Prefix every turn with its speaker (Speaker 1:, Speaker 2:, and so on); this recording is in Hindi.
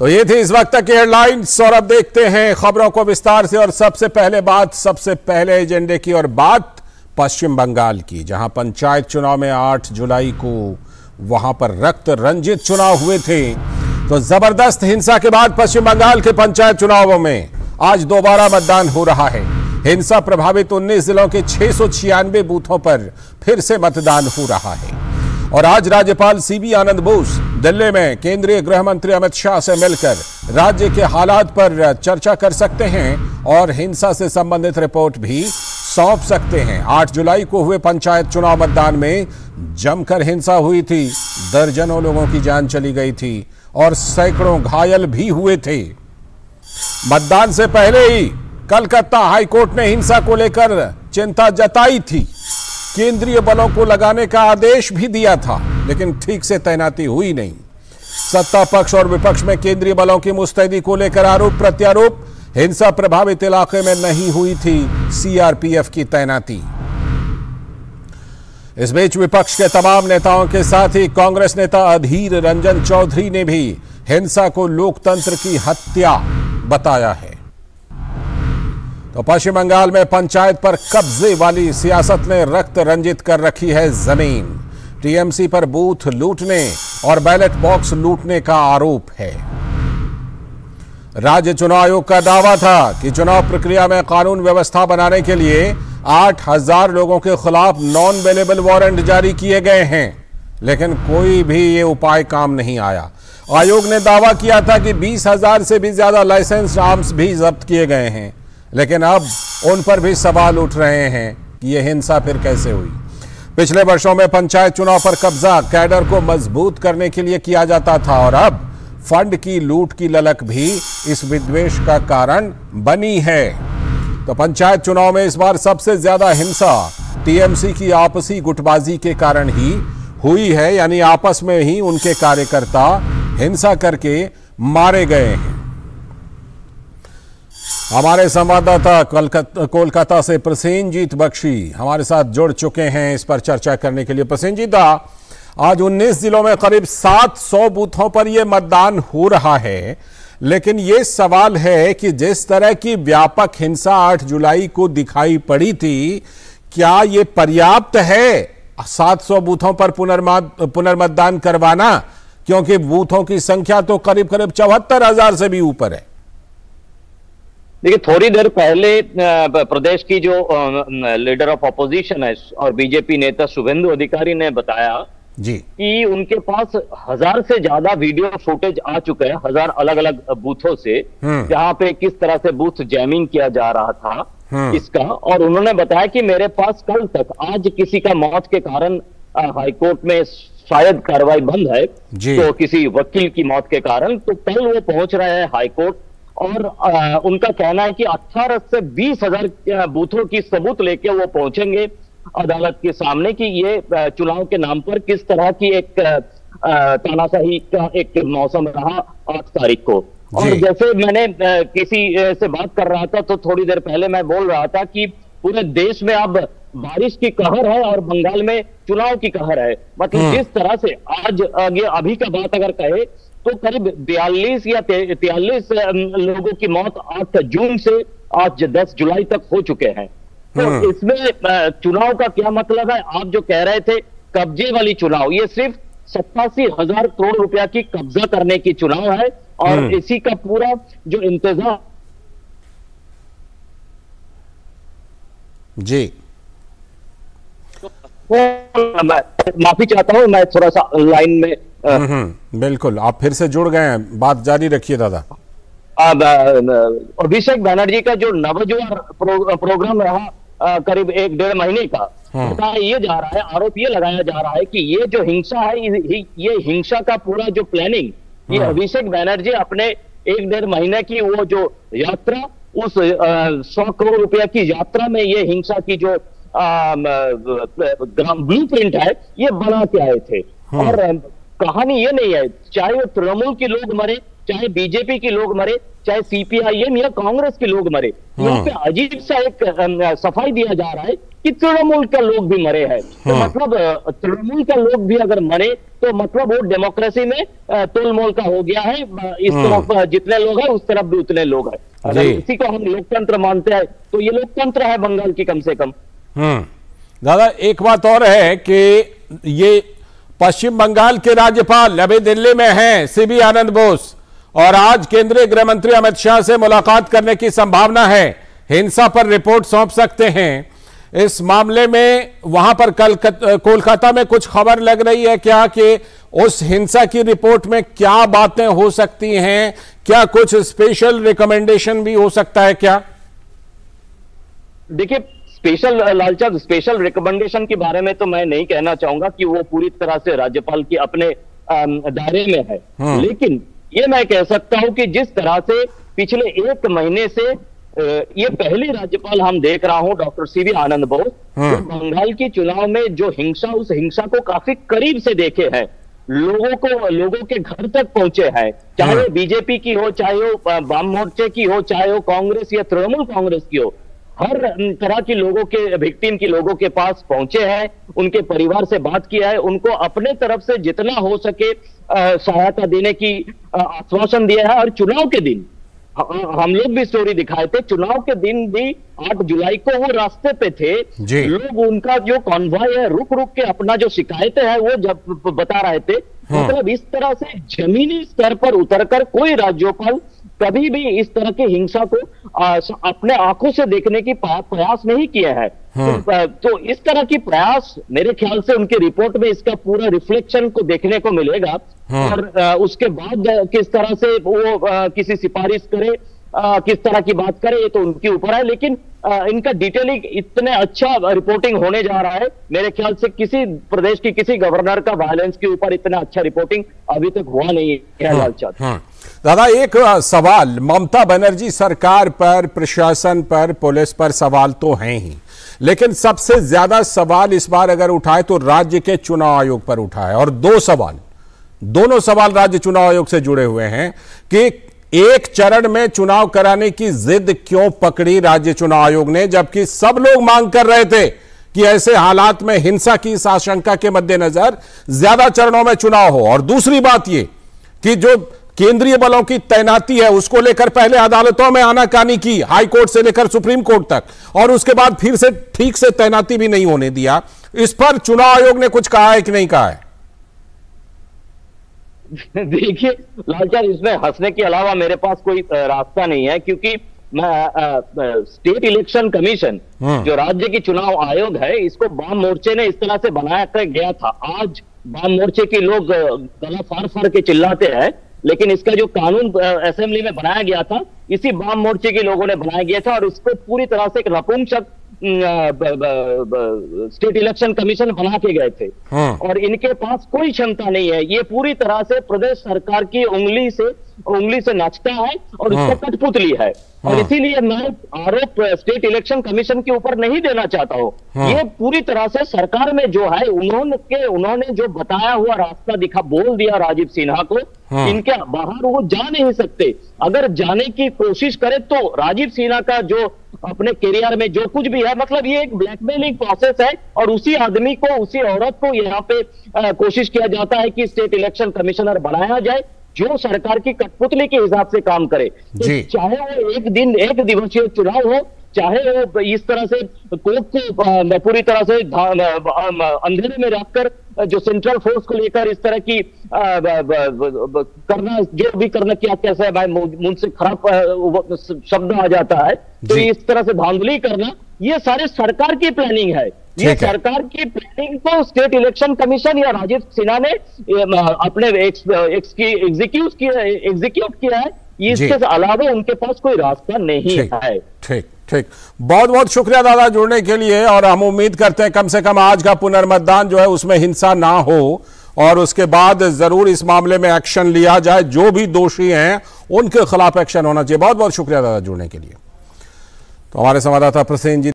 Speaker 1: तो ये थी इस वक्त तक की हेडलाइंस और अब देखते हैं खबरों को विस्तार से। और सबसे पहले एजेंडे की और बात पश्चिम बंगाल की, जहां पंचायत चुनाव में 8 जुलाई को वहां पर रक्त रंजित चुनाव हुए थे। तो जबरदस्त हिंसा के बाद पश्चिम बंगाल के पंचायत चुनावों में आज दोबारा मतदान हो रहा है। हिंसा प्रभावित 19 जिलों के 696 बूथों पर फिर से मतदान हो रहा है। और आज राज्यपाल सीबी आनंद बोस दिल्ली में केंद्रीय गृह मंत्री अमित शाह से मिलकर राज्य के हालात पर चर्चा कर सकते हैं और हिंसा से संबंधित रिपोर्ट भी सौंप सकते हैं। 8 जुलाई को हुए पंचायत चुनाव मतदान में जमकर हिंसा हुई थी, दर्जनों लोगों की जान चली गई थी और सैकड़ों घायल भी हुए थे। मतदान से पहले ही कलकत्ता हाईकोर्ट ने हिंसा को लेकर चिंता जताई थी, केंद्रीय बलों को लगाने का आदेश भी दिया था, लेकिन ठीक से तैनाती हुई नहीं। सत्ता पक्ष और विपक्ष में केंद्रीय बलों की मुस्तैदी को लेकर आरोप प्रत्यारोप। हिंसा प्रभावित इलाके में नहीं हुई थी सीआरपीएफ की तैनाती। इस बीच विपक्ष के तमाम नेताओं के साथ ही कांग्रेस नेता अधीर रंजन चौधरी ने भी हिंसा को लोकतंत्र की हत्या बताया है। तो पश्चिम बंगाल में पंचायत पर कब्जे वाली सियासत ने रक्त रंजित कर रखी है जमीन। टीएमसी पर बूथ लूटने और बैलेट बॉक्स लूटने का आरोप है। राज्य चुनाव आयोग का दावा था कि चुनाव प्रक्रिया में कानून व्यवस्था बनाने के लिए 8000 लोगों के खिलाफ नॉन अवेलेबल वारंट जारी किए गए हैं, लेकिन कोई भी ये उपाय काम नहीं आया। आयोग ने दावा किया था कि 20,000 से भी ज्यादा लाइसेंस आर्म्स भी जब्त किए गए हैं, लेकिन अब उन पर भी सवाल उठ रहे हैं कि यह हिंसा फिर कैसे हुई। पिछले वर्षों में पंचायत चुनाव पर कब्जा कैडर को मजबूत करने के लिए किया जाता था और अब फंड की लूट की ललक भी इस विद्वेष का कारण बनी है। तो पंचायत चुनाव में इस बार सबसे ज्यादा हिंसा टीएमसी की आपसी गुटबाजी के कारण ही हुई है, यानी आपस में ही उनके कार्यकर्ता हिंसा करके मारे गए हैं। हमारे संवाददाता कोलकाता से प्रसेनजीत बख्शी हमारे साथ जुड़ चुके हैं इस पर चर्चा करने के लिए। प्रसेनजीत, आज 19 जिलों में करीब 700 बूथों पर यह मतदान हो रहा है, लेकिन यह सवाल है कि जिस तरह की व्यापक हिंसा 8 जुलाई को दिखाई पड़ी थी, क्या यह पर्याप्त है 700 बूथों पर पुनर्मतदान करवाना? क्योंकि बूथों की संख्या तो करीब 74,000 से भी ऊपर है।
Speaker 2: देखिए, थोड़ी देर पहले प्रदेश की जो लीडर ऑफ अपोजिशन है और बीजेपी नेता शुभेंदु अधिकारी ने बताया
Speaker 1: जी
Speaker 2: कि उनके पास 1000 से ज्यादा वीडियो फुटेज आ चुके हैं, 1000 अलग अलग बूथों से, जहां पे किस तरह से बूथ जैमिंग किया जा रहा था इसका। और उन्होंने बताया कि मेरे पास कल तक, आज किसी का मौत के कारण हाईकोर्ट में शायद कार्रवाई बंद है, तो किसी वकील की मौत के कारण, तो कल वो पहुंच रहे हैं हाईकोर्ट। और उनका कहना है कि 18 से 20,000 बूथों की सबूत लेके वो पहुंचेंगे अदालत के सामने कि ये चुनाव के नाम पर किस तरह की एक तानाशाही का एक मौसम रहा 8 तारीख को। और जैसे मैंने किसी से बात कर रहा था, तो थोड़ी देर पहले मैं बोल रहा था कि पूरे देश में अब बारिश की कहर है और बंगाल में चुनाव की कहर है। मतलब जिस तरह से आज अभी का बात अगर कहे तो करीब 42 या 43 लोगों की मौत 8 जून से आज 10 जुलाई तक हो चुके हैं। तो इसमें चुनाव का क्या मतलब है? आप जो कह रहे थे कब्जे वाली चुनाव, ये सिर्फ 87,000 करोड़ रुपया की कब्जा करने की चुनाव है और इसी का पूरा जो इंतजाम।
Speaker 1: जी,
Speaker 2: माफी चाहता हूं, मैं थोड़ा सा लाइन में
Speaker 1: बिल्कुल, आप फिर से जुड़ गए हैं, बात जारी रखिए दादा।
Speaker 2: अभिषेक बनर्जी का जो नवजुआर प्रोग्राम रहा करीब 1-1.5 महीने का, बताया ये जा रहा है, आरोप ये लगाया जा रहा है कि ये जो हिंसा है, ये हिंसा का पूरा जो प्लानिंग, ये अभिषेक बनर्जी अपने 1-1.5 महीने की वो जो यात्रा, उस 100 करोड़ रुपया की यात्रा में ये हिंसा की जो ब्लूप्रिंट है, ये बना के आए थे। और कहानी ये नहीं है, चाहे वो तृणमूल के लोग मरे, चाहे बीजेपी के लोग मरे, चाहे सीपीआईएम या कांग्रेस के लोग मरे, यहाँ पे अजीब सा एक सफाई दिया जा रहा है कि तृणमूल का लोग भी मरे हैं। तो मतलब तृणमूल का लोग भी अगर मरे तो मतलब वो डेमोक्रेसी में तोलमोल का हो गया है। इस तरफ जितने लोग हैं उस तरफ भी उतने लोग हैं। अगर इसी को हम लोकतंत्र मानते हैं तो ये लोकतंत्र है बंगाल की कम से कम।
Speaker 1: दादा एक बात और है कि ये पश्चिम बंगाल के राज्यपाल अभी दिल्ली में हैं, सीबी आनंद बोस, और आज केंद्रीय गृह मंत्री अमित शाह से मुलाकात करने की संभावना है। हिंसा पर रिपोर्ट सौंप सकते हैं। इस मामले में वहां पर कोलकाता में कुछ खबर लग रही है क्या कि उस हिंसा की रिपोर्ट में क्या बातें हो सकती हैं? क्या कुछ स्पेशल रिकमेंडेशन भी हो सकता है क्या?
Speaker 2: देखिए लालचंद, स्पेशल रिकमेंडेशन के बारे में तो मैं नहीं कहना चाहूंगा कि वो पूरी तरह से राज्यपाल के अपने दायरे में है। लेकिन ये मैं कह सकता हूं कि जिस तरह से पिछले एक महीने से ये पहले राज्यपाल हम देख रहा हूं डॉक्टर सीबी आनंद बोस, तो बंगाल के चुनाव में जो हिंसा, उस हिंसा को काफी करीब से देखे हैं, लोगों के घर तक पहुंचे हैं, चाहे वो बीजेपी की हो, चाहे वो वाम मोर्चे की हो, चाहे वो कांग्रेस या तृणमूल कांग्रेस की हो, हर तरह के लोगों के विक्टिम के लोगों के पास पहुंचे हैं, उनके परिवार से बात किया है, उनको अपने तरफ से जितना हो सके सहायता देने की आश्वासन दिया है। और चुनाव के दिन हम लोग भी स्टोरी दिखाए थे, चुनाव के दिन भी 8 जुलाई को वो रास्ते पे थे, लोग उनका जो कॉन्वॉय है रुक रुक के अपना जो शिकायतें है वो जब बता रहे थे। मतलब इस तरह से जमीनी स्तर पर उतरकर कोई राज्यपाल कभी भी इस तरह की हिंसा को अपने आंखों से देखने की प्रयास नहीं किया है। तो इस तरह की प्रयास मेरे ख्याल से उनकी रिपोर्ट में इसका पूरा रिफ्लेक्शन को देखने को मिलेगा। और उसके बाद किस तरह से वो किसी सिफारिश करे, किस तरह की बात करे, ये तो उनके ऊपर है। लेकिन इनका डिटेलिंग इतने अच्छा रिपोर्टिंग होने जा रहा है, मेरे ख्याल से किसी प्रदेश की किसी गवर्नर का वायलेंस के ऊपर इतना अच्छा रिपोर्टिंग अभी तक हुआ नहीं है। लालचंद
Speaker 1: दादा एक सवाल, ममता बनर्जी सरकार पर, प्रशासन पर, पुलिस पर सवाल तो हैं ही, लेकिन सबसे ज्यादा सवाल इस बार अगर उठाए तो राज्य के चुनाव आयोग पर उठाए। और दोनों सवाल राज्य चुनाव आयोग से जुड़े हुए हैं कि एक चरण में चुनाव कराने की जिद क्यों पकड़ी राज्य चुनाव आयोग ने, जबकि सब लोग मांग कर रहे थे कि ऐसे हालात में हिंसा की इस आशंका के मद्देनजर ज्यादा चरणों में चुनाव हो। और दूसरी बात यह कि जो केंद्रीय बलों की तैनाती है उसको लेकर पहले अदालतों में आनाकानी की, हाई कोर्ट से लेकर सुप्रीम कोर्ट तक, और उसके बाद फिर से ठीक से तैनाती भी नहीं होने दिया। इस पर चुनाव आयोग ने कुछ कहा है कि नहीं कहा है?
Speaker 2: देखिए लालचंद, इसमें हंसने के अलावा मेरे पास कोई रास्ता नहीं है, क्योंकि स्टेट इलेक्शन कमीशन जो राज्य की चुनाव आयोग है, इसको वाम मोर्चे ने इस तरह से बनाया कर गया था। आज वाम मोर्चे के लोग गला फाड़ फाड़ के चिल्लाते हैं, लेकिन इसका जो कानून असेंबली में बनाया गया था, इसी वाम मोर्चे के लोगों ने बनाया गया था। और इसको पूरी तरह से एक नपुंसक स्टेट इलेक्शन कमीशन बना के गए थे। और इनके पास कोई क्षमता नहीं है, ये पूरी तरह से प्रदेश सरकार की उंगली से नाचता है और उसका कठपुतली है। और इसीलिए मैं आरोप स्टेट इलेक्शन कमीशन के ऊपर नहीं देना चाहता हूं। ये पूरी तरह से सरकार में जो है, उन्होंने जो बताया हुआ रास्ता बोल दिया राजीव सिन्हा को, इनके बाहर वो जा नहीं सकते। अगर जाने की कोशिश करे तो राजीव सिन्हा का जो अपने करियर में जो कुछ भी है, मतलब ये एक ब्लैकमेलिंग प्रोसेस है। और उसी आदमी को, उसी औरत को यहाँ पे कोशिश किया जाता है कि स्टेट इलेक्शन कमिश्नर बनाया जाए, जो सरकार की कठपुतली के हिसाब से काम करे। तो चाहे वो एक दिवसीय चुनाव हो, चाहे वो इस तरह से कोर्ट को पूरी तरह से अंधेरे में रखकर जो सेंट्रल फोर्स को लेकर इस तरह की करना, जो भी करना, क्या कैसा है भाई, मुझसे खराब शब्द आ जाता है, तो इस तरह से धांधली करना, ये सारे सरकार की प्लानिंग है। ये सरकार की प्लानिंग को स्टेट इलेक्शन कमीशन या राजीव सिन्हा ने अपने एग्जीक्यूट किया है। इसके अलावा उनके पास कोई रास्ता नहीं है।
Speaker 1: ठीक, बहुत बहुत शुक्रिया दादा जुड़ने के लिए। और हम उम्मीद करते हैं कम से कम आज का पुनर्मतदान जो है उसमें हिंसा ना हो और उसके बाद जरूर इस मामले में एक्शन लिया जाए। जो भी दोषी हैं उनके खिलाफ एक्शन होना चाहिए। बहुत बहुत शुक्रिया दादा जुड़ने के लिए। तो हमारे संवाददाता प्रसेन जी